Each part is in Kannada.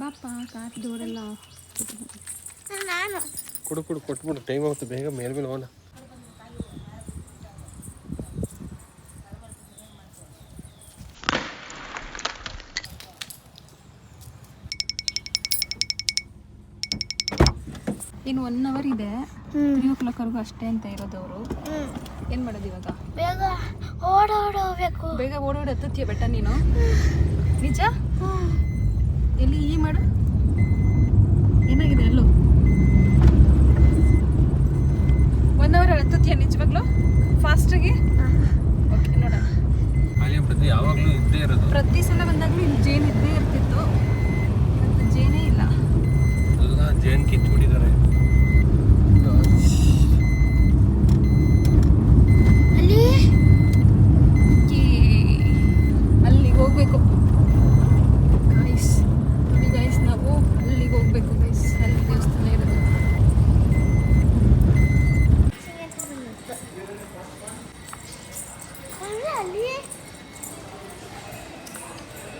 ಬಾಪ ಕಾರ್ ಡೋರೆಲ್ಲ ನಾನು ಕೊಡು ಕೊಟ್ಬಿಡು, ಟೈಮ್ ಆಗುತ್ತೆ, ಬೇಗ ಮೇಲೆ ಹೋಗೋಣ. ಇನ್ನು 1 ಅವರ್ ಇದೆ, 3 o'clockವರೆಗೂ ಅಷ್ಟೇ ಅಂತ ಇರೋದು ಅವರು. ಏನು ಮಾಡೋದು ಇವಾಗ? ಬೇಗ ಓಡೋಡಬೇಕು. ಬೇಗ ಓಡೋಡಿ ಹತ್ತುತ್ತೀಯ ಬೆಟ್ಟ ನೀನು? ನಿಜ? ಎಲ್ಲಿ ಈ ಮಾಡು, ಏನಾಗಿದೆ ಎಲ್ಲೂ 1 ಅವರ್ ಹತ್ತುತ್ತೀಯ ನಿಜವಾಗ್ಲೂ ಫಾಸ್ಟಾಗಿ? ಓಕೆ ನೋಡೋಣ. ಅಲ್ಲಿ ಪ್ರತಿ ಯಾವಾಗಲೂ ಇದ್ದೇ ಇರೋದು, ಪ್ರತಿ ಸಲ ಬಂದಾಗಲೂ ಇಲ್ಲಿ ಜೇನು ಇದ್ದೇ ಇರ್ತಿತ್ತು, ಮತ್ತು ಜೇನೇ ಇಲ್ಲ. ಎಲ್ಲ ಜೇನು ಕಿತ್ಬಿಟ್ಟಿದ್ದಾರೆ. ಅಲ್ಲಿಗೆ ಹೋಗ್ಬೇಕು ಗೈಸ್. ನೋಡಿ ಗೈಸ್, ನಾವು ಅಲ್ಲಿಗೆ ಹೋಗ್ಬೇಕು ಗೈಸ್. ಅಲ್ಲಿ ದೇವಸ್ಥಾನ ಇರೋದು.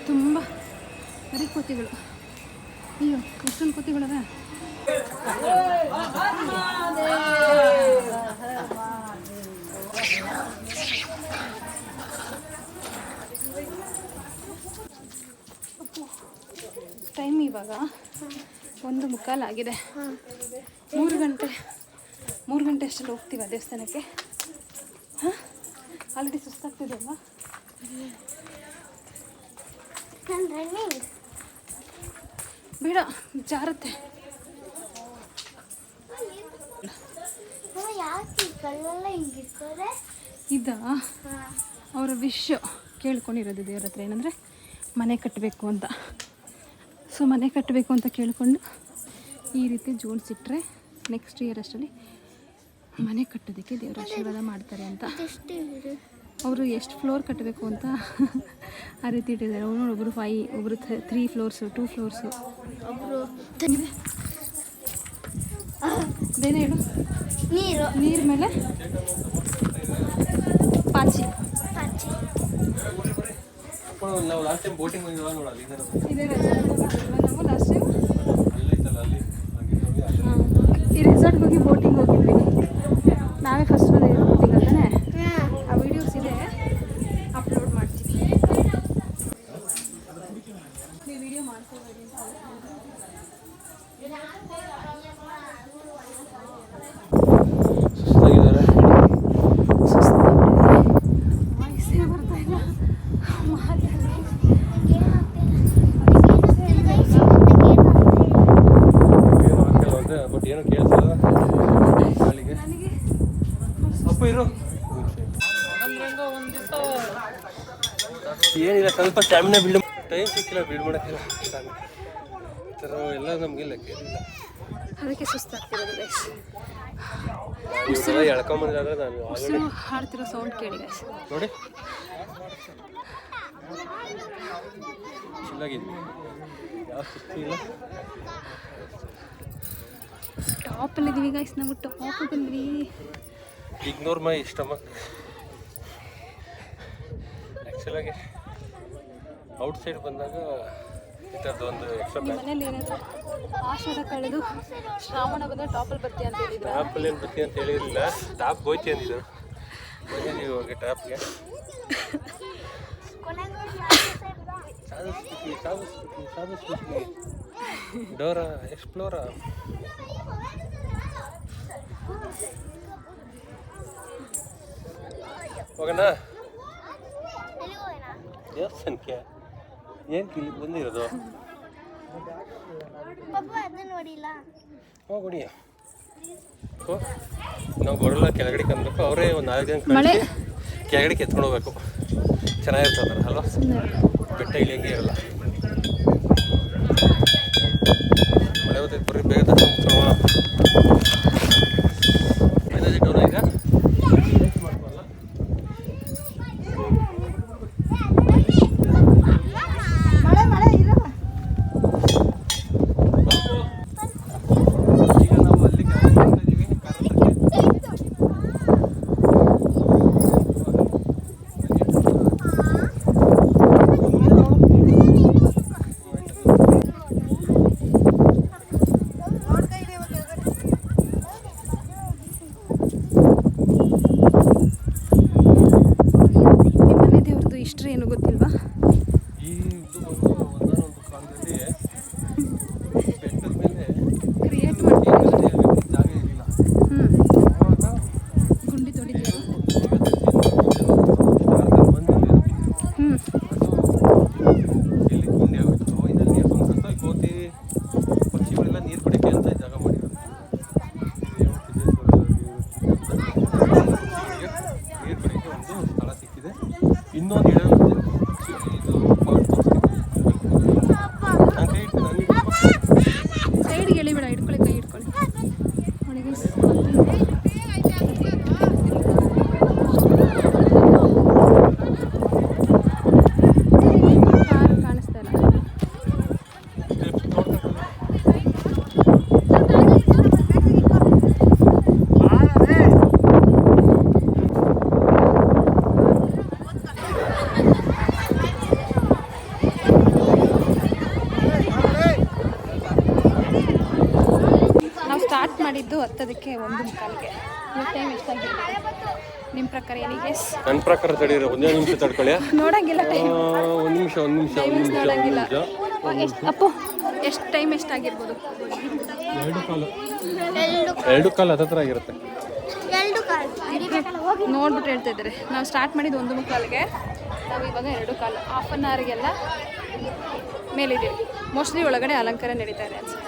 ತುಂಬ ಬರೀ ಕೋತಿಗಳು. ಅಯ್ಯೋ, ಎಷ್ಟೊಂದು ಕೋತಿಗಳವ. ಟೈಮ್ ಇವಾಗ 1:15 ಆಗಿದೆ. 3 ಗಂಟೆ ಅಷ್ಟಲ್ಲಿ ಹೋಗ್ತೀವ ದೇವಸ್ಥಾನಕ್ಕೆ. ಹಾಂ, ಆಲ್ರೆಡಿ ಸುಸ್ತಾಗ್ತಿದೆ ಅಲ್ವಾ? ಬೇಡ, ಜಾರುತ್ತೆ. ಇದ ಅವರ ವಿಶ್ ಕೇಳ್ಕೊಂಡಿರೋದು ದೇವ್ರ ಹತ್ರ, ಏನಂದರೆ ಮನೆ ಕಟ್ಟಬೇಕು ಅಂತ. ಸೊ ಮನೆ ಕಟ್ಟಬೇಕು ಅಂತ ಕೇಳಿಕೊಂಡು ಈ ರೀತಿ ಜೋಡಿಸಿಟ್ರೆ ನೆಕ್ಸ್ಟ್ ಇಯರ್ ಅಷ್ಟರಲ್ಲಿ ಮನೆ ಕಟ್ಟೋದಕ್ಕೆ ದೇವರ ಆಶೀರ್ವಾದ ಮಾಡ್ತಾರೆ ಅಂತ. ಅವರು ಎಷ್ಟು ಫ್ಲೋರ್ ಕಟ್ಟಬೇಕು ಅಂತ ಆ ರೀತಿ ಇಟ್ಟಿದ್ದಾರೆ. ಒಬ್ಬರು 5, ಒಬ್ಬರು 3 ಫ್ಲೋರ್ಸು, 2 ಫ್ಲೋರ್ಸು, ಒಬ್ಬರು ಅದೇನೇ ಹೇಳು, ನೀರು ಮೇಲೆ ಪಾಚಿ. ನಾವು ಲಾಸ್ಟ್ ಟೈಮ್ ಬೋಟಿಂಗ್ ಹೋಗಿದ್ವಾ ನೋಡಲ್ಲ, ಇದೇ ನಾವು ಲಾಸ್ಟ್ ಟೈಮ್ ಈ ರೆಸಾರ್ಟ್ಗೆ ಹೋಗಿ ಬೋಟಿಂಗ್ ಹೋಗಿದ್ವಿ. ನಾವೇ ಫಸ್ಟ್ ಬೋಟಿಂಗ್ ಅಂತಾನೆ. ಆ ವಿಡಿಯೋಸ್ ಇದೆ, ಅಪ್ಲೋಡ್ ಮಾಡ್ತೀವಿ. ನೀವು ವಿಡಿಯೋ ಮಾಡ್ಕೋಬೇಡಿ ಅಂತ ಸುಸ್ತಾಗಿದ್ದಾರೆ. ವಾಯ್ಸೇ ಬರ್ತಾ ಇಲ್ಲ ಬಟ್ ಏನೋ ಕೇಳಿಸಲ್ಲ ಗಾಳಿಗೆ. ಅಪ್ಪ ಇರು, ಏನಿಲ್ಲ, ಸ್ವಲ್ಪ ಸ್ಟ್ಯಾಮಿನಾ ಬಿಲ್ಡ್, ಟೈಮ್ ಸಿಕ್ಕಿಲ್ಲ ಬಿಲ್ಡ್ ಮಾಡೋಕ್ಕಿಲ್ಲ. ಥರ ಎಲ್ಲ ನಮಗೆ ಲೆಕ್ಕ ಇಲ್ಲ, ಅದಕ್ಕೆ ಸುಸ್ತಾಗ್ತಿರೋದು ಗೈಸ್. ಉಸಿರು ಎಳ್ಕೊಂಬಂದ್ರೆ ನಾನು ಉಸಿರು ಹಾಡ್ತಿರೋ ಸೌಂಡ್ ಕೇಳಿ ಗೈಸ್. ನೋಡಿ ಚಿಲ್ಲಾಗಿದ್ವಿ, ಯಾವ ಸುಸ್ತು ಇಲ್ಲ. ಟಾಪಲ್ಲಿದ್ದೀವಿ ಗೈಸ್, ನಾವು ಟಾಪ್ ಬಂದ್ವಿ. ಇಗ್ನೋರ್ ಮೈ ಸ್ಟಮಕ್. ಆ್ಯಕ್ಚುಲಾಗಿ ಔಟ್ಸೈಡ್ ಬಂದಾಗ ಈ ಥರದ್ದು ಒಂದು ಎಕ್ಸ್ಟ್ರಾ ನಿಮ್ಮ ಮನೇಲಿ ಏನಾದರೂ ಆಷಾಢ ಕಳೆದು ಶ್ರಾವಣ ಬಂದರೆ ಟಾಪಲ್ಲಿ ಬರ್ತೀಯ ಅಂತ ಹೇಳಿದ್ರು. ಟಾಪಲ್ಲಿ ಏನು ಬರ್ತೀವಿ ಅಂತ ಹೇಳಿರಲಿಲ್ಲ, ಟಾಪ್ ಹೋಯ್ತಿ ಅಂದಿದ್ರು. ಬಂದಿದ್ದೀವಿ ಹೋಗಿ ಟಾಪ್ಗೆ. ಸಾಧಿಸ್ಬಿಟ್ವಿ ಡೋರಾ ಎಕ್ಸ್ಪ್ಲೋರಾ. ಹೋಗೋಣ ದೇವಸ್ಥಾನಕ್ಕೆ. ಏನು ಇಲ್ಲಿ ಬಂದಿರೋದು? ಹೋಗಿ ನಾವು ಬರೋಲ್ಲ, ಕೆಳಗಡೆ ಕಂದಬೇಕು. ಅವರೇ ಒಂದು 4 ಜನ ಮಳೆ ಕೆಳಗಡೆ ಎತ್ಕೊಂಡು ಹೋಗ್ಬೇಕು. ಚೆನ್ನಾಗಿರ್ತದಲ್ಲ ಅಲ್ವಾ? ಬೆಟ್ಟ ಇಳಿಯಂಗೆ ಇರಲ್ಲ. ಮಳೆ ಬರ್ತೈತೆ, ಬರ್ರಿ ಬೇಗ ತಗೊಂಡು ಎನರ್ಜಿ ಡೌನ್ ಆಗಿದೆ. ಇದು ಬಂದು ಒಂದಾನೊಂದು ಕಾಲದಲ್ಲಿ ಬೆಟ್ಟದ ಮೇಲೆ ಕ್ರಿಯೇಟ್ ಜಾಗ ಇರಲಿಲ್ಲ. ಗುಂಡಿ ತೊಡಿದ್ರು. ಇಲ್ಲಿ ಗುಂಡಿ ಆಗೋಯ್ತು. ಇದರಲ್ಲಿ ನೀರು ತುಂಬಿಸುತ್ತಾ ಕೋತಿ ಪಕ್ಷಿಗಳೆಲ್ಲ ನೀರು ಕುಡಿಕೆ ಅಂತ ಜಾಗ ಮಾಡಿರೋದು. ನೀರು ಕುಡಿಕೆ ಒಂದು ಸ್ಥಳ ಸಿಕ್ಕಿದೆ. ಇನ್ನೊಂದು ಇದು ಪಾಟ್ ಸೈಡ್ಗೆ ಎಳಿಬೇಡ, ಹಿಡ್ಕೊಳ್ಳಿ, ಕೈ ಹಿಡ್ಕೊಳ್ಳಿ. ನೋಡಿ guys, ಕಾರು ಕಾಣಿಸ್ತಾ ಇಲ್ಲ. ನಾವು ಸ್ಟಾರ್ಟ್ ಮಾಡಿದ್ದು ಹತ್ತೋದಕ್ಕೆ 1:15ಗೆ. ಈ ಟೈಮ್ ಎಷ್ಟಾಗಿರ್ಬೋದು ನಿಮ್ಮ ಪ್ರಕಾರ? ಏನಿಗೆ ನನ್ನ ಪ್ರಕಾರ ತಡೀರಿ, ಒಂದೇ ನಿಮಿಷ ತಡ್ಕೊಳ್ಳಿ. ನೋಡಂಗಿಲ್ಲ ಟೈಮ್, ಒಂದು ನಿಮಿಷ ನೋಡಂಗಿಲ್ಲ. ಅಪ್ಪು ಎಷ್ಟು ಟೈಮ್ ಎಷ್ಟಾಗಿರ್ಬೋದು? 2 ಕಾಲು ಹತ್ತತ್ರ ಆಗಿರುತ್ತೆ. ನೋಡ್ಬಿಟ್ಟು ಹೇಳ್ತಾ ಇದ್ದಾರೆ. ನಾವು ಸ್ಟಾರ್ಟ್ ಮಾಡಿದ್ದು 1:15ಗೆ, ನಾವು ಇವಾಗ 2 ಕಾಲು, ಹಾಫ್ ಆನ್ ಅವರ್ಗೆಲ್ಲ ಮೇಲಿದ್ದೀವಿ. ಮೋಸ್ಟ್ಲಿ ಒಳಗಡೆ ಅಲಂಕಾರ ನಡೀತಾ ಇದೆ ಅನ್ಸುತ್ತೆ.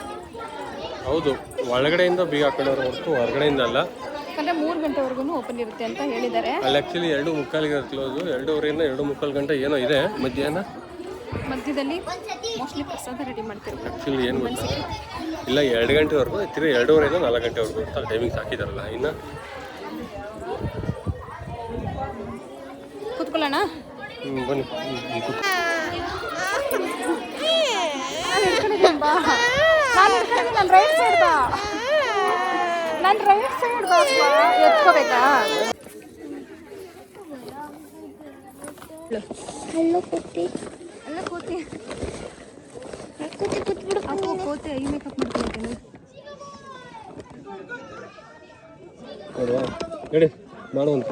ಹೌದು, ಒಳಗಡೆಯಿಂದ ಬೀಗ ಹಾಕೊಂಡವ್ರು ಹೊರತು ಹೊರಗಡೆಯಿಂದ ಅಲ್ಲ. ಯಾಕಂದರೆ 3 ಗಂಟೆವರೆಗೂ ಓಪನ್ ಇರುತ್ತೆ ಅಂತ ಹೇಳಿದ್ದಾರೆ. ಅಲ್ಲಿ ಆ್ಯಕ್ಚುಲಿ 2:45ಗೆ ಕ್ಲೋಸು. 2:15ರಿಂದ 2:45 ಗಂಟೆ ಏನೋ ಇದೆ ಮಧ್ಯಾಹ್ನ. ಮಧ್ಯದಲ್ಲಿ ಮೋಸ್ಟ್ಲಿ ಪ್ರಸಾದ ರೆಡಿ ಮಾಡ್ತಿರ್ತಾರೆ. ಆ್ಯಕ್ಚುಲಿ ಏನು ಗೊತ್ತಾ, ಇಲ್ಲ 2 ಗಂಟೆವರೆಗೂ, ತಿರ್ಗಿ 2:30ರಿಂದ 4 ಗಂಟೆವರೆಗೂ ಅಂತ ಟೈಮಿಂಗ್ಸ್ ಹಾಕಿದಾರಲ್ಲ. ಇನ್ನು ಕೂತ್ಕೊಳ್ಳೋಣ, ಬನ್ನಿ. ನಾನು ರೈಟ್ ಸೈಡ್ ಬಾ, ನಾನು ರೈಟ್ ಸೈಡ್ ಬಾ. ಎತ್ಕೋಬೇಕಾ? ಅಲ್ಲ ಕೂತಿ ಅಪ್ಪು ಕೋತಿ ಐ ಮೇಕಪ್ ಮಾಡ್ಕೊಳ್ತೇನೆ. ಹೇಳಿ ಮಾಡುವಂತ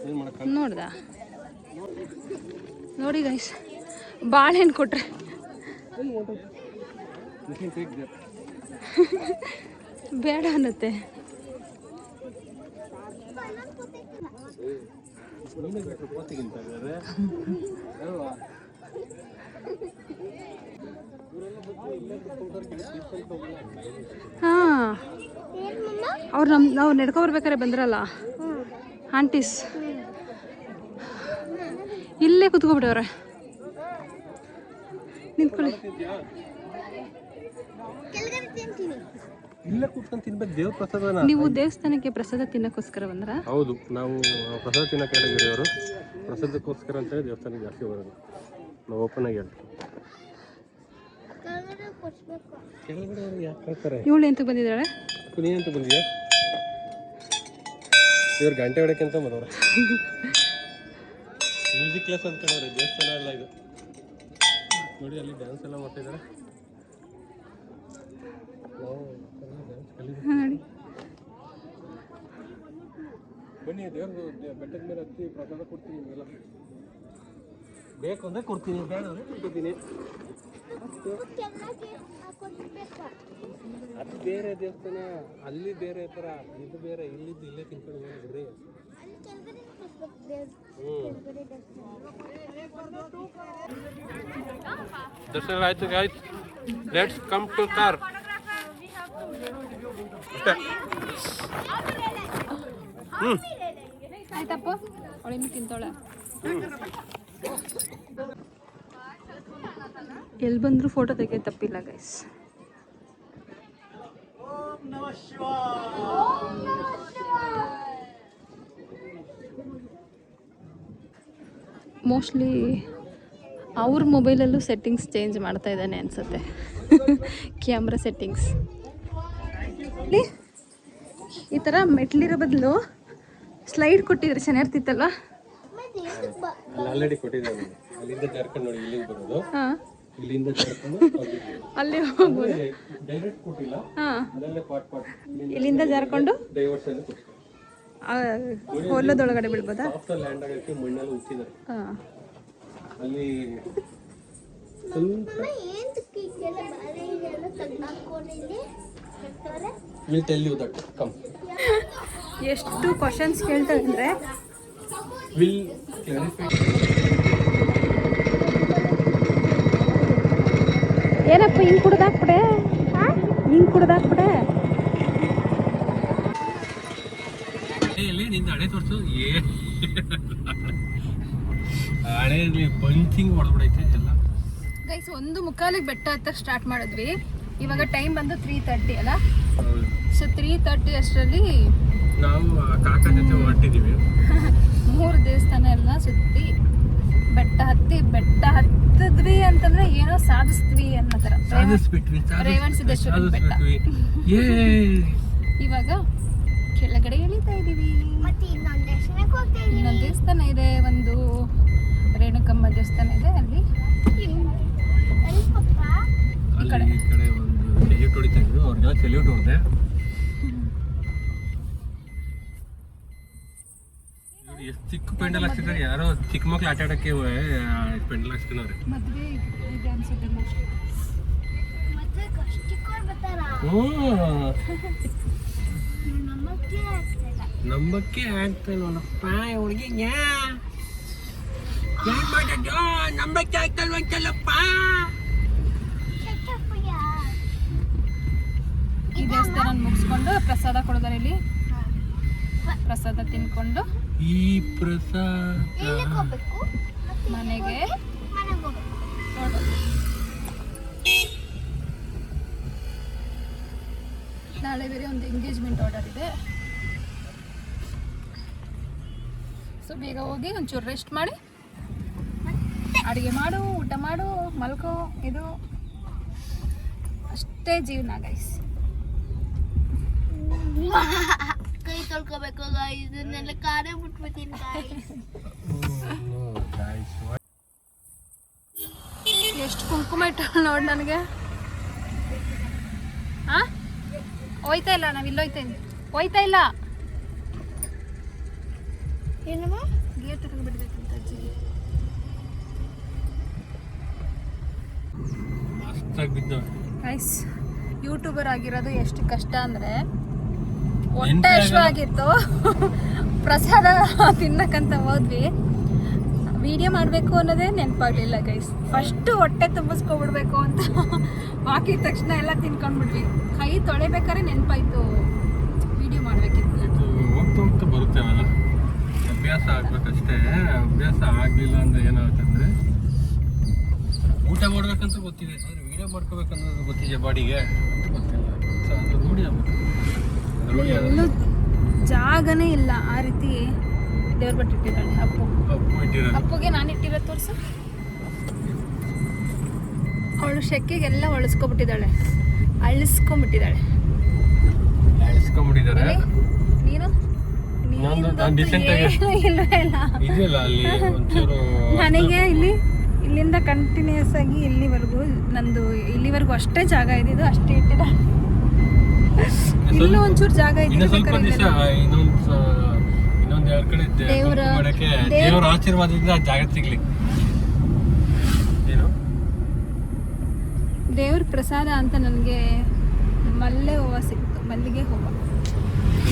ಏನು ಮಾಡಕ್ಕ ನೋಡ್ದ? ನೋಡಿ ಗೈಸ್, ಬಾಳೆಹಣ್ಣು ಕೊಟ್ರೆ ಬೇಡ ಅನ್ನತ್ತೆ. ಹಾಂ, ಅವ್ರು ನಾವು ನಡ್ಕೊ ಬರ್ಬೇಕಾರೆ ಬಂದ್ರಲ್ಲ ಆಂಟೀಸ್, ಇಲ್ಲೇ ಕುತ್ಕೊಬಿಟ್ಟವ್ರೆ. ನಿಂತ್ಕೊಳ್ಳಿ. ಇಲ್ಲೇ ಕೂತ್ಕೊಂಡು ತಿನ್ಬೇಕು ದೇವ್ರ ಪ್ರಸಾದನ. ನೀವು ದೇವಸ್ಥಾನಕ್ಕೆ ಪ್ರಸಾದ ತಿನ್ನಕ್ಕೋಸ್ಕರ ಬಂದ್ರ? ಹೌದು, ನಾವು ಪ್ರಸಾದ ತಿನ್ನಕ್ಕೆ ಹೇಳಿದ್ರಿ. ಅವರು ಪ್ರಸಾದಕ್ಕೋಸ್ಕರ ಅಂತೇಳಿ ದೇವಸ್ಥಾನಕ್ಕೆ ಜಾಸ್ತಿ ಬರೋದು. ನಾವು ಓಪನ್ ಆಗಿ ಹೇಳ್ತೀವಿ. ಕೆಳಗಡೆ ಯಾಕೆ ಹೇಳ್ತಾರೆ? ಇವಳು ಎಂತ ಬಂದಿದ್ದಾಳೆ? ನೀ ಅಂತ ಬಂದಿಯಾ? ಇವ್ರು ಗಂಟೆ ಹೊಡಕ್ಕೆ ಅಂತ ಬರೋರು. ಮ್ಯೂಸಿಕ್ ಕ್ಲಾಸ್ ಅಂತ ಹೇಳೋರು, ದೇವಸ್ಥಾನ ಎಲ್ಲ ಇದು. ನೋಡಿ ಅಲ್ಲಿ ಡ್ಯಾನ್ಸ್ ಎಲ್ಲ ಮಾಡ್ತಿದ್ದಾರೆ. ಬನ್ನಿ, ದೇವ್ರದ್ದು ಬೆಟ್ಟದ ಮೇಲೆ ಹತ್ತಿ ಪ್ರಸಾದ ಕೊಡ್ತೀನಿ. ನಿಮಗೆಲ್ಲ ಬೇಕು ಅಂದರೆ ಕೊಡ್ತೀನಿ, ಬೇಡ ಅಂದರೆ ಕೊಡ್ತೀನಿ. ಅದು ಬೇರೆ ದೇವಸ್ಥಾನ, ಅಲ್ಲಿ ಬೇರೆ ಥರ, ಇದು ಬೇರೆ. ಇಲ್ಲಿದ್ದು ಇಲ್ಲೇ ತಿನ್ಕೊಂಡು ಹೋಗ್ಬಿಡ್ರಿ. ದರ್ಶನ ಆಯ್ತು guys. Let's come to car. ಅಷ್ಟೇ. ಆಯ್ತಪ್ಪ, ಅವಳಿಂದ ತಿಂತಾಳೆ. ಎಲ್ಲಿ ಬಂದರೂ ಫೋಟೋ ತೆಗೆಯೋದು ತಪ್ಪಿಲ್ಲ ಗೈಸ್. ಮೋಸ್ಟ್ಲಿ ಅವ್ರ ಮೊಬೈಲಲ್ಲೂ ಸೆಟ್ಟಿಂಗ್ಸ್ ಚೇಂಜ್ ಮಾಡ್ತಾ ಇದ್ದಾನೆ ಅನಿಸುತ್ತೆ. ಕ್ಯಾಮ್ರಾ ಸೆಟ್ಟಿಂಗ್ಸ್ ಈ ಥರ ಮೆಟ್ಲಿರೋ ಬದಲು ಸ್ಲೈಡ್ ಕೊಟ್ಟಿದ್ರೆ ಚೆನ್ನಾಗಿರ್ತಿತ್ತಲ್ಲ. ಆಲ್ರೆಡಿ ಕೊಟ್ಟಿದ್ದಾರೆ. ಅಲ್ಲಿಂದ ಜಾರ್ಕೊಂಡು ನೋಡಿ ಇಲ್ಲಿಗೆ ಬರೋದು. ಹಾಂ, ಇಲ್ಲಿಂದ ಜಾರ್ಕೊಂಡು ಅಲ್ಲಿ ಹೋಗ್ಬೋದು. ಡೈರೆಕ್ಟ್ ಕೊಟ್ಟಿಲ್ಲ. ಹಾಂ, ಅದಲ್ಲೇ ಪಾಟ್ ಇಲ್ಲಿಂದ ಜಾರ್ಕೊಂಡು ಡೈವರ್ಷನ್ ಹೊಲದೊಳಗಡೆ ಬೀಳ್ಬೋದಾ? ಸಾಫ್ಟ್ ಲ್ಯಾಂಡ್ ಆಗೋಕ್ಕೆ ಮಣ್ಣೆಲ್ಲ ಉಚ್ಚಿದ್ದಾರೆ. ಹಾಂ, ಅಲ್ಲಿ ಸ್ವಲ್ಪ will tell you that come ಎಷ್ಟು ಕ್ವಶನ್ಸ್ ಕೇಳ್ತಾರೆ ಅಂದರೆ ವಿಲ್ ಕ್ಲಾರಿಫೈ. ಏನಪ್ಪ ಹಿಂಗೆ ಕುಡ್ದಾಕ್ಬಿಡೆ ಇಲ್ಲಿ ನಿಂದ ಹಣೆ ತೋರಿಸು ಹಣೆ ಬಂಚಿಂಗ್ ಹೊಡೆದ್ಬಿಡೈತೆ ಎಲ್ಲ. ಗೈಸ್ 1:45 ಬೆಟ್ಟ ಹತ್ತ ಸ್ಟಾರ್ಟ್ ಮಾಡಿದ್ವಿ. ಇವಾಗ ಟೈಮ್ ಬಂದು 3:30 ಅಲ್ಲ. ಸೊ 3:30 ಅಷ್ಟರಲ್ಲಿ ನಾವು ಕಾಕ ಜೊತೆ ಹೊರಟಿದ್ದೀವಿ. 3 ದೇವಸ್ಥಾನ ಎಲ್ಲ ಸುತ್ತಿ ಬೆಟ್ಟ ಹತ್ತಿದ್ವಿ ಅಂತಂದ್ರೆ ಏನೋ ಸಾಧಿಸ್ತೀವಿ ಅನ್ನೋ ಥರ. ರೇವಣ ಸಿದ್ದೇಶ್ವರ ಬೆಟ್ಟ. ಇವಾಗ ಕೆಳಗಡೆ ಇಳಿತಾ ಇದೀವಿ. ಇನ್ನೊಂದು ದೇವಸ್ಥಾನ ಇದೆ, ಒಂದು ರೇಣುಕಮ್ಮ ದೇವಸ್ಥಾನ ಇದೆ ಅಲ್ಲಿ. ಈ ಕಡೆ ಒಂದು ಸೆಲ್ಯೂಟ್ ಹೊಡಿತಾ ಇದ್ರು, ಅವ್ರಿಗೆಲ್ಲ ಸೆಲ್ಯೂಟ್ ಹೊಡೆದೆ. ಎಷ್ಟು ಚಿಕ್ಕ ಪೆಂಡಲ್ ಹಾಕ್ಸಿದ್ದಾರೆ, ಯಾರೋ ಚಿಕ್ಕ ಮಕ್ಳು ಆಟ ಆಡಕ್ಕೆ ಪೆಂಡಲ್ ಹಾಕ್ಸ್ಕೊಂಡವ್ರೆ. ಮದುವೆ ಇದೆ ಅನ್ಸುತ್ತೆ ಮೋಸ್ಟ್ಲಿ. ನಂಬಕ್ಕೆ ಆಗ್ತಲ್ವಲ್ಲಪ್ಪ ಹುಡುಗಿ, ನಂಬಕ್ಕೆ ಆಗ್ತಲ್ವಂತಲ್ಲಪ್ಪ. ಈ ದೇವಸ್ಥಾನ ಮುಗಿಸ್ಕೊಂಡು ಪ್ರಸಾದ ಕೊಡೋದಾರೆ ಇಲ್ಲಿ. ಪ್ರಸಾದ ತಿನ್ಕೊಂಡು ಈ ಪ್ರಸಾದ ಮನೆಗೆ ನಾಳೆ ಬೇರೆ ಒಂದು ಎಂಗೇಜ್ಮೆಂಟ್ ಆರ್ಡರ್ ಇದೆ. ಸೊ ಬೇಗ ಹೋಗಿ ಒಂಚೂರು ರೆಸ್ಟ್ ಮಾಡಿ, ಅಡುಗೆ ಮಾಡು, ಊಟ ಮಾಡು, ಮಲ್ಕೋ. ಇದು ಅಷ್ಟೇ ಜೀವನ ಗೈಸ್. ಕೈ ತೊಳ್ಕೋಬೇಕು ಇದನ್ನೆಲ್ಲ ಕಾರೇ ಬಿಟ್ಬಿಟ್ಟಿನಿ. ಎಷ್ಟು ಕುಂಕುಮ ಇಟ್ಟು ನೋಡಿ ನನಗೆ. ಹೋಯ್ತಾ ಇಲ್ಲ, ನಾವು ಇಲ್ಲಿ ಹೋಯ್ತಾ ಇಲ್ಲ. ಏನಮ್ಮ ಗೇಟ್ ಬಿಡ್ಬೇಕಂತ ಅಜ್ಜಿಗೆ. ಗೈಸ್ ಯೂಟ್ಯೂಬರ್ ಆಗಿರೋದು ಎಷ್ಟು ಕಷ್ಟ ಅಂದರೆ, ಹೊಟ್ಟೆ ಹಶ್ವಾಗಿತ್ತು, ಪ್ರಸಾದ ತಿನ್ನಕ್ಕಂತ ಹೋದ್ವಿ. ವಿಡಿಯೋ ಮಾಡಬೇಕು ಅನ್ನೋದೇ ನೆನಪಾಗಲಿಲ್ಲ ಗೈಸ್. ಫಸ್ಟು ಹೊಟ್ಟೆ ತುಂಬಿಸ್ಕೊಬಿಡ್ಬೇಕು ಅಂತ ಹಾಕಿದ ತಕ್ಷಣ ಎಲ್ಲ ತಿನ್ಕೊಂಡ್ಬಿಟ್ವಿ. ಕೈ ತೊಳೆಬೇಕಾದ್ರೆ ನೆನಪಾಯ್ತು ವಿಡಿಯೋ ಮಾಡಬೇಕಿತ್ತು. ಇದು ಹೋಗ್ತಾ ಬರುತ್ತೆ ಅಲ್ಲ, ಅಭ್ಯಾಸ ಆಗ್ಬೇಕಷ್ಟೇ. ಅಭ್ಯಾಸ ಆಗಲಿಲ್ಲ ಅಂದರೆ ಏನಾಗುತ್ತಂದರೆ, ಊಟ ಮಾಡ್ಬೇಕಂತ ಗೊತ್ತಿದೆ, ಆದರೆ ವಿಡಿಯೋ ಮಾಡ್ಕೋಬೇಕನ್ನೋದು ಗೊತ್ತಿದೆ ಬಾಡಿಗೆ ಅಂತ ಗೊತ್ತಿಲ್ಲ. ಸೊ ಅದು ರೂಢಿ ಆಗ್ಬೇಕು. ಎಲ್ಲೂ ಜಾಗನೇ ಇಲ್ಲ ಆ ರೀತಿ ದೇವ್ರ ಬಟ್ಟು ಇಟ್ಟಿದ್ದಾಳೆ ಅಪ್ಪು. ಅಪ್ಪುಗೆ ನಾನು ಇಟ್ಟಿರೋದು ತೋರಿಸು. ಅವಳು ಶೆಕ್ಕೆಗೆಲ್ಲ ಅಳಿಸ್ಕೊಂಡ್ಬಿಟ್ಟಿದ್ದಾಳೆ. ನೀನು ನನಗೆ ಇಲ್ಲಿಂದ ಕಂಟಿನ್ಯೂಸ್ ಆಗಿ ಇಲ್ಲಿವರೆಗೂ ಅಷ್ಟೇ ಜಾಗ ಇದ್ದಿದ್ದು, ಅಷ್ಟೇ ಇಟ್ಟಿದ. ಇಲ್ಲೂ ಒಂಚೂರು ಜಾಗ ದೇವರ ಆಶೀರ್ವಾದದಿಂದ ಜಾಗ ಸಿಗ್ಲಿ. ದೇವ್ರ ಪ್ರಸಾದ ಅಂತ ನನಗೆ ಮಲ್ಲೆ ಹೂವು ಸಿಕ್ತು, ಮಲ್ಲಿಗೆ ಹೂವು.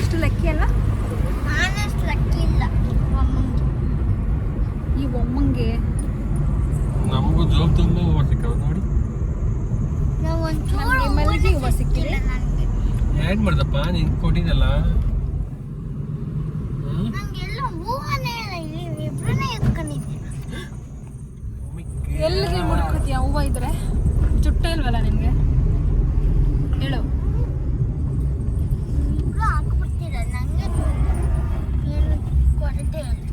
ಇಷ್ಟು ಲಕ್ಕಿ ಅಲ್ಲ, ನಾನಷ್ಟು ಲಕ್ಕಿ ಇಲ್ಲ. ಈ ಒಮ್ಮಂಗೆ ನಮಗೂ ಜೋಬ್ ತುಂಬ ಹೂವು ಸಿಕ್ಕವ ನೋಡಿ. ನನಗೆ ಮಲ್ಲಿಗೆ ಹೂವು ಸಿಕ್ಕಿದೆ. ಏನ್ ಮಾಡ್ದಪ್ಪ ನೀನ್ ಕೊಟ್ಟಿದ್ದಲ್ಲ, ನಂಗೆಲ್ಲ ಹೂವನೇ ಇಬ್ರನ್ನೇ ಎತ್ಕೊಂಡಿದ್ದೀನಿ. ಎಲ್ಲಿಗೆ ಮುಡ್ಕೊತೀಯ ಹೂವು ಇದ್ರೆ? ಚುಟ್ಟೆ ಇಲ್ವಲ್ಲ ನಿನ್ಗೆ? ಹೇಳು. ಇಬ್ರು ಹಾಕ್ಬಿಡ್ತೀರ, ನಂಗೆ ಏನು ಕೊರತೆ ಇಲ್ಲ.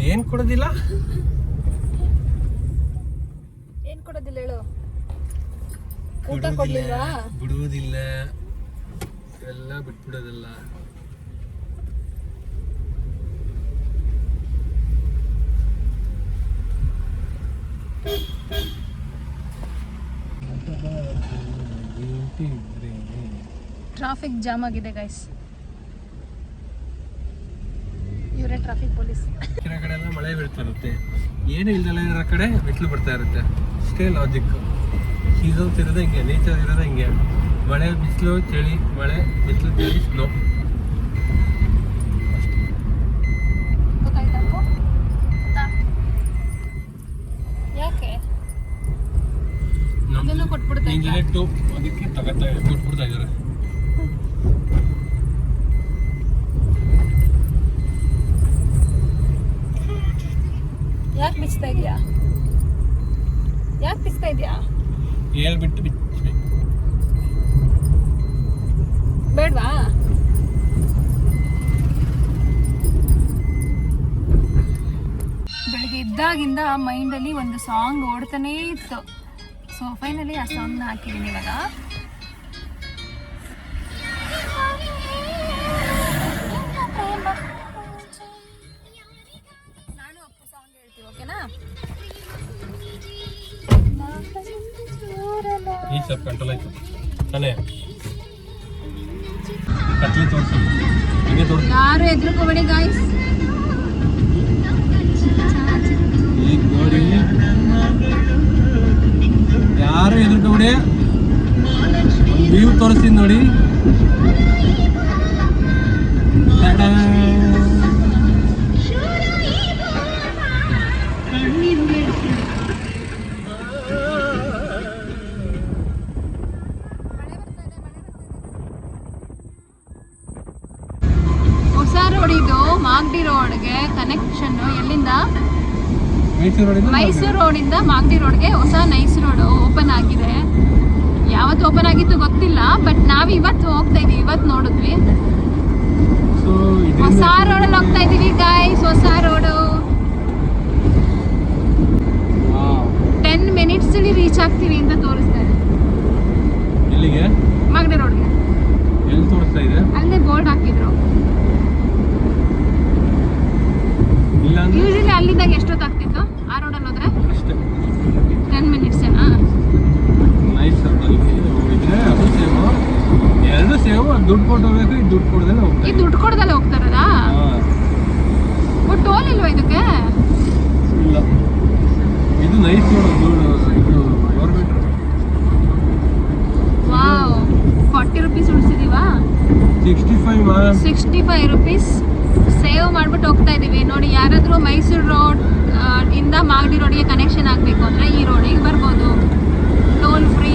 ಏನ್ ಕೊಡೋದಿಲ್ಲ? ಏನ್ ಕೊಡೋದಿಲ್ಲ ಹೇಳು. ಊಟ ಕೊಡ್ಲಿಲ್ವಾ? ಬಿಡುವುದಿಲ್ಲ, ಎಲ್ಲ ಬಿಟ್ಬಿಡೋದಿಲ್ಲ. ಟ್ರಾಫಿಕ್ ಜಾಮ್ ಆಗಿದೆ ಗೈಸ್. ಇವರೇ ಟ್ರಾಫಿಕ್ ಪೊಲೀಸ್. ಕೆಲವು ಕಡೆ ಎಲ್ಲ ಮಳೆ ಬೀಳ್ತಾ ಇರುತ್ತೆ, ಏನು ಇಲ್ದಲ್ಲ ಇರೋ ಕಡೆ ಬಿಸಿಲು ಬರ್ತಾ ಇರುತ್ತೆ. ಅಷ್ಟೇ ಲಾಜಿಕ್. ಸೀಸನ್ಸ್ ಇರೋದೇ ಹಿಂಗೆ, ನೇಚರ್ ಇರೋದೇ ಹಿಂಗೆ. ಮಳೆ ಬಿಸಿಲು ಚಳಿ, ಮಳೆ ಬಿಸಿಲು ಚಳಿ, ಸ್ನೋ. ಯಾಕೆ ಅದನ್ನು ಕೊಟ್ಬಿಡ್ತಾ ಇಂಜಿನೆಟ್ಟು ಅದಕ್ಕೆ ಕೊಟ್ಬಿಡ್ತಾ ಇದ್ದಾರೆ. ಯಾಕೆ ಬಿಚ್ತಾ ಇದೆಯಾ? ಯಾಕೆ ಬಿಚ್ತಾ ಇದೆಯಾ? ಹೇಳ್ಬಿಟ್ಟು ಬಿಚ್ಚಬೇಕು. ಬೇಡವಾ? ಬೆಳಗ್ಗೆ ಇದ್ದಾಗಿಂದ ಮೈಂಡಲ್ಲಿ ಒಂದು ಸಾಂಗ್ ಓಡ್ತಾನೇ ಇತ್ತು. ಸೊ ಫೈನಲಿ ಆ ಸಾಂಗ್ನ ಹಾಕಿದ್ದೀನಿ ಇವಾಗ. ನಾನು ಅಪ್ಪು ಸಾಂಗ್ ಹೇಳ್ತೀವಿ, ಓಕೆನಾ? ಈ ಸ್ವಲ್ಪ ಕಂಟ್ರೋಲ್ ಆಯ್ತು ತಾನೇ. ಕತ್ಲೆ ತೋರಿಸಿ, ಹಿಂಗೆ ತೋರಿಸಿ. ಯಾರು ಎದ್ರುಕೋಬೇಡಿ ಗಾಯ್ಸ್. ಈಗ ನೋಡಿ, ಯಾರು ಎದುರ್ಕೋಬಿಡಿ. ಒಂದು ವ್ಯೂ ತೋರಿಸ್ತೀನಿ ನೋಡಿ. ಹೊಸ ರೋಡ್ ಇದು, ಮಾಗಡಿ ರೋಡ್ಗೆ ಕನೆಕ್ಷನ್. ಎಲ್ಲಿಂದ? ಮೈಸೂರು ರೋಡಿಂದ ಮಾಗಡಿ ರೋಡ್ಗೆ ಹೊಸ ನೈಸ್ ರೋಡ್ ಓಪನ್ ಆಗಿದೆ. ಯಾವತ್ತು ಓಪನ್ ಆಗಿತ್ತು ಗೊತ್ತಿಲ್ಲ, ಬಟ್ ನಾವು ಇವತ್ತು ಹೋಗ್ತಾ ಇದೀವಿ. ಇವತ್ತು ನೋಡಿದ್ವಿ. ಹೊಸ ರೋಡಲ್ಲಿ ಹೋಗ್ತಾ ಇದೀವಿ ಗಾಯ್ಸ್. ಹೊಸ ರೋಡು 10 ಮಿನಿಟ್ಸ್ ರೀಚ್ ಆಗ್ತೀವಿ ಅಂತ ತೋರಿಸ್ತಾ ಇದೆ. ಎಲ್ಲಿಗೆ? ಮಾಗಡಿ ರೋಡ್ಗೆ. ಎಲ್ಲಿ ತೋರಿಸ್ತಾ ಇದೆ? ಅಲ್ಲೇ ಬೋರ್ಡ್ ಹಾಕಿದ್ರು. ಯೂಶಲಿ ಅಲ್ಲಿದ್ದಾಗ ಎಷ್ಟೊತ್ತಾಗ್ತಿತ್ತು ಆ ರೋಡಲ್ಲಿ ಹೋದ್ರೆ? ಅಷ್ಟೇ 10 ಮಿನಿಟ್ಸ್ ಏನಾ? ನೈಸ್ ರೋಡಲ್ಲಿ ಹೋಗಿದ್ರೆ ಅದು ಸೇವು, ಎರಡು ಸೇವು. ದುಡ್ಡು ಕೊಟ್ಟು ಹೋಗ್ಬೇಕು, ಇದು ದುಡ್ಡು ಕೊಡ್ದಲ್ಲ ಹೋಗ್ತಾರೆ. ಇದು ದುಡ್ಡು ಕೊಡ್ದಲ್ಲ ಹೋಗ್ತಾರಲ್ಲ? ಟೋಲ್ ಇಲ್ವಾ ಇದಕ್ಕೆ? ಇಲ್ಲ, ಇದು ನೈಸ್ ರೋಡ್. ಇದು ಗೌರ್ಮೆಂಟ್. ವಾವ್, 40 ರೂಪೀಸ್ ಉಳಿಸಿದೀವಾ? 65 ರೂಪೀಸ್ ಸೇವ್ ಮಾಡ್ಬಿಟ್ಟು ಹೋಗ್ತಾ ಇದೀವಿ. ನೋಡಿ, ಯಾರಾದರೂ ಮೈಸೂರು ರೋಡ್ ಇಂದ ಮಾಗಡಿ ರೋಡ್ಗೆ ಕನೆಕ್ಷನ್ ಆಗಬೇಕು ಅಂದರೆ ಈ ರೋಡಿಗೆ ಬರ್ಬೋದು, ಟೋಲ್ ಫ್ರೀ.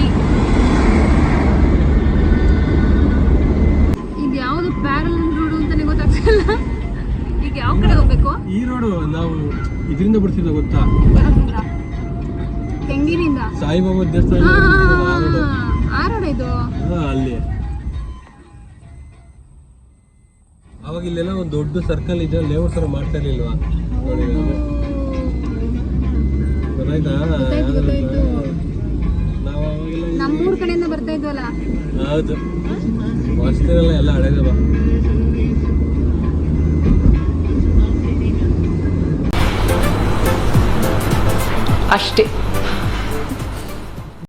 ಇದು ಯಾವುದು ಪ್ಯಾರಲಲ್ ರೋಡ್ ಅಂತಾನೆ ಗೊತ್ತಾಗ್ತಿಲ್ಲ. ಈಗ ಯಾವ ಕಡೆ ಹೋಗ್ಬೇಕು? ಈ ರೋಡು ನಾವು ಇದರಿಂದ ಬರ್ತಿದ್ದ ಗೊತ್ತಾ? ಕೆಂಗೇರಿಯಿಂದ ಸಾಯಿಬಾಬಾ ದೇವಸ್ಥಾನ ಆ ರೋಡ್ ಇದು. ಅಲ್ಲಿ ಅವಾಗ ಇಲ್ಲೆಲ್ಲ ಒಂದು ದೊಡ್ಡ ಸರ್ಕಲ್ ಇದೆ, ಲೇಔಟ್ ತರ ಮಾಡ್ತಾ ಇರ್ಲಿಲ್ವಾ? ನೋಡಿ, ಗೊತ್ತಾಯ್ತಾ? ನಾವು ಅವಾಗೆಲ್ಲ ನಮ್ಮೂರ್ ಕಡೆಯಿಂದ ಬರ್ತಾ ಇದ್ವಲ್ಲ. ಹೌದು, ಹೊಸ್ತಿರಲ್ಲ, ಎಲ್ಲ ಹಳೇದವ. ಅಷ್ಟೇ.